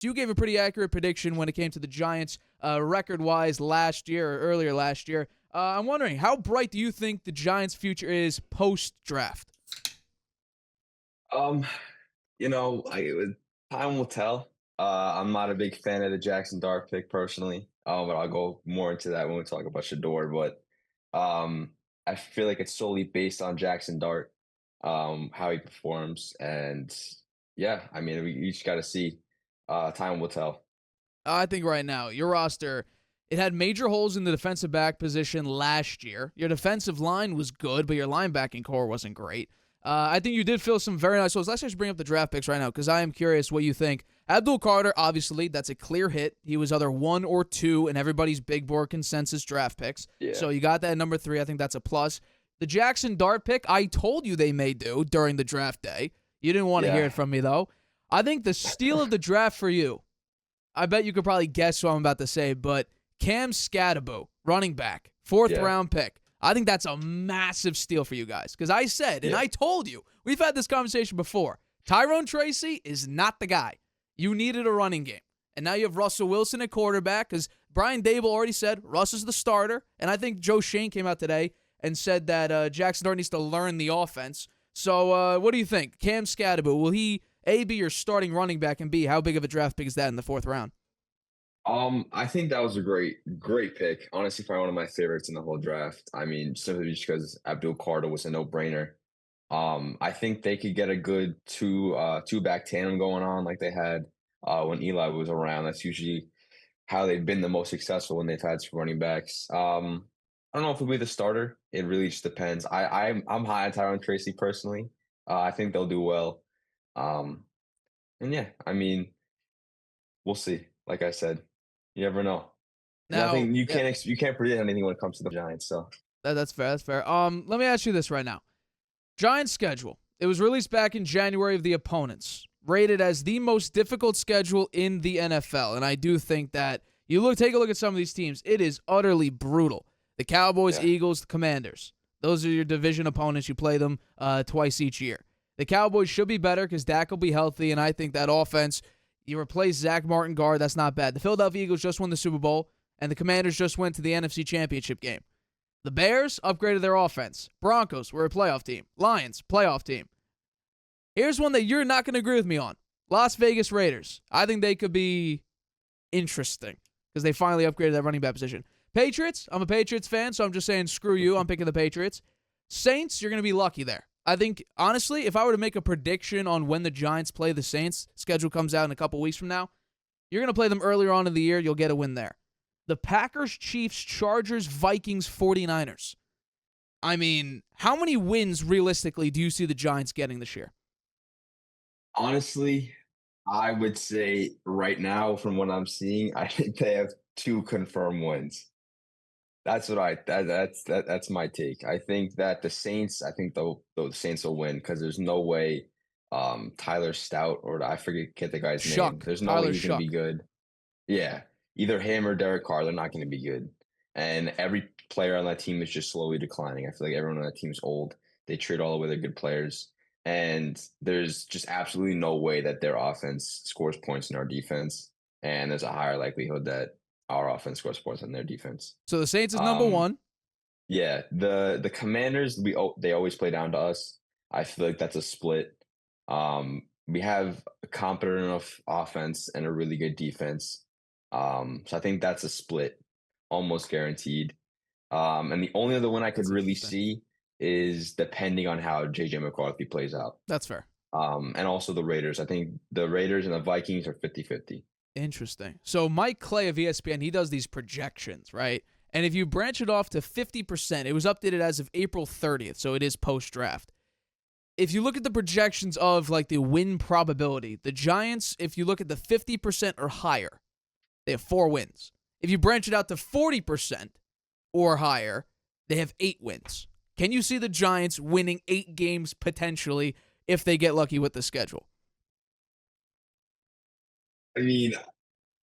So you gave a pretty accurate prediction when it came to the Giants record-wise last year or earlier last year. I'm wondering, how bright do you think the Giants' future is post-draft? Um, time will tell. I'm not a big fan of the Jackson Dart pick personally, but I'll go more into that when we talk about Shador. But I feel like it's solely based on Jackson Dart, how he performs, and yeah, I mean, we each got to see. Time will tell. I think right now, your roster, it had major holes in the defensive back position last year. Your defensive line was good, but your linebacking core wasn't great. I think you did fill some very nice holes. Let's just bring up the draft picks right now because I am curious what you think. Abdul Carter, obviously, that's a clear hit. He was either 1 or 2 in everybody's big board consensus draft picks. Yeah, So you got that at number 3. I think that's a plus. The Jaxson Dart pick, I told you they may do during the draft day. You didn't want to hear yeah, it from me, though. I think the steal of the draft for you, I bet you could probably guess what I'm about to say, but Cam Scatterbo, running back, fourth yeah, round pick. I think that's a massive steal for you guys. Because I said, and yeah. I told you, we've had this conversation before. Tyrone Tracy is not the guy. You needed a running game. And now you have Russell Wilson at quarterback because Brian Daboll already said Russ is the starter. And I think Joe Shane came out today and said that Jaxson Dart needs to learn the offense. So what do you think? Cam Scatterbo, will he A, be your starting running back, and B, how big of a draft pick is that in the 4th round? I think that was a great pick. Honestly, probably one of my favorites in the whole draft. I mean, simply just because Abdul Carter was a no-brainer. I think they could get a good two back tandem going on like they had when Eli was around. That's usually how they've been the most successful when they've had some running backs. I don't know if it'll be the starter. It really just depends. I'm high on Tyrone Tracy personally. I think they'll do well. Um, and yeah, I mean, we'll see. Like I said, you never know. Now, Nothing you yeah, you can't predict anything when it comes to the Giants. So that's fair. That's fair. Let me ask you this right now. Giants schedule. It was released back in January of the opponents, rated as the most difficult schedule in the NFL. And I do think that take a look at some of these teams. It is utterly brutal. The Cowboys, yeah, Eagles, the Commanders. Those are your division opponents. You play them twice each year. The Cowboys should be better because Dak will be healthy, and I think that offense, you replace Zach Martin guard, that's not bad. The Philadelphia Eagles just won the Super Bowl, and the Commanders just went to the NFC Championship game. The Bears upgraded their offense. Broncos were a playoff team. Lions, playoff team. Here's one that you're not going to agree with me on. Las Vegas Raiders. I think they could be interesting because they finally upgraded that running back position. Patriots, I'm a Patriots fan, so I'm just saying screw you. I'm picking the Patriots. Saints, you're going to be lucky there. I think, honestly, if I were to make a prediction on when the Giants play the Saints, schedule comes out in a couple weeks from now, you're going to play them earlier on in the year. You'll get a win there. The Packers, Chiefs, Chargers, Vikings, 49ers. I mean, how many wins realistically do you see the Giants getting this year? honestly, I would say right now, from what I'm seeing, I think they have two confirmed wins. That's my take. I think that the Saints, I think the Saints will win because there's no way Tyler Stout or I forget get the guy's name. Shuck. There's no way Tyler he's gonna be Shuck. good. Yeah. Either him or Derek Carr, they're not gonna be good. And every player on that team is just slowly declining. I feel like everyone on that team's old. They trade all away their good players. And there's just absolutely no way that their offense scores points in our defense. And there's a higher likelihood that our offense scores points on their defense. So the Saints is number Um, one. yeah, the Commanders, they always play down to us. I feel like that's a split. We have a competent enough offense and a really good defense. So I think that's a split, almost guaranteed. And the only other one I could That's really interesting. see is depending on how JJ McCarthy plays out. That's fair. And also the Raiders. I think the Raiders and the Vikings are 50-50. Interesting. So Mike Clay of ESPN, he does these projections, right? And if you branch it off to 50%, it was updated as of April 30th, so it is post-draft. If you look at the projections of like the win probability, the Giants, if you look at the 50% or higher, they have 4 wins. If you branch it out to 40% or higher, they have 8 wins. Can you see the Giants winning 8 games potentially if they get lucky with the schedule? I mean,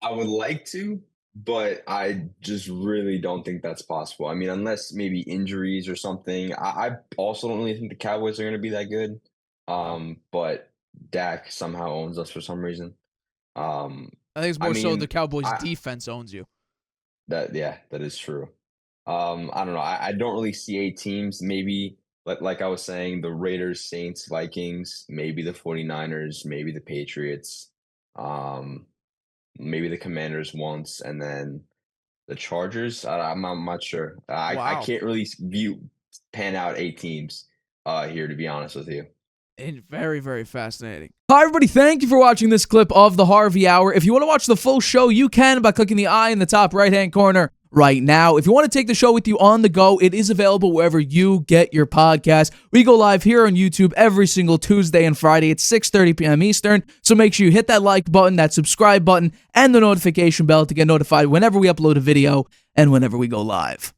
I would like to, but I just really don't think that's possible. I mean, unless maybe injuries or something. I also don't really think the Cowboys are going to be that good. Wow. But Dak somehow owns us for some reason. I think it's I more so the mean, Cowboys' I defense owns you. that is true. I don't know. I don't really see 8 teams. Maybe like I was saying, the Raiders, Saints, Vikings, maybe the 49ers, maybe the Patriots, um, maybe the Commanders once, and then the Chargers. I'm not sure. I Wow. can't really pan out 8 teams here, to be honest with you. And very, very fascinating. Hi, everybody. Thank you for watching this clip of the Harvey Hour. If you want to watch the full show, you can by clicking the eye in the top right-hand corner right now. If you want to take the show with you on the go, it is available wherever you get your podcast. We go live here on YouTube every single Tuesday and Friday at 6:30 p.m. Eastern. So make sure you hit that like button, that subscribe button, and the notification bell to get notified whenever we upload a video and whenever we go live.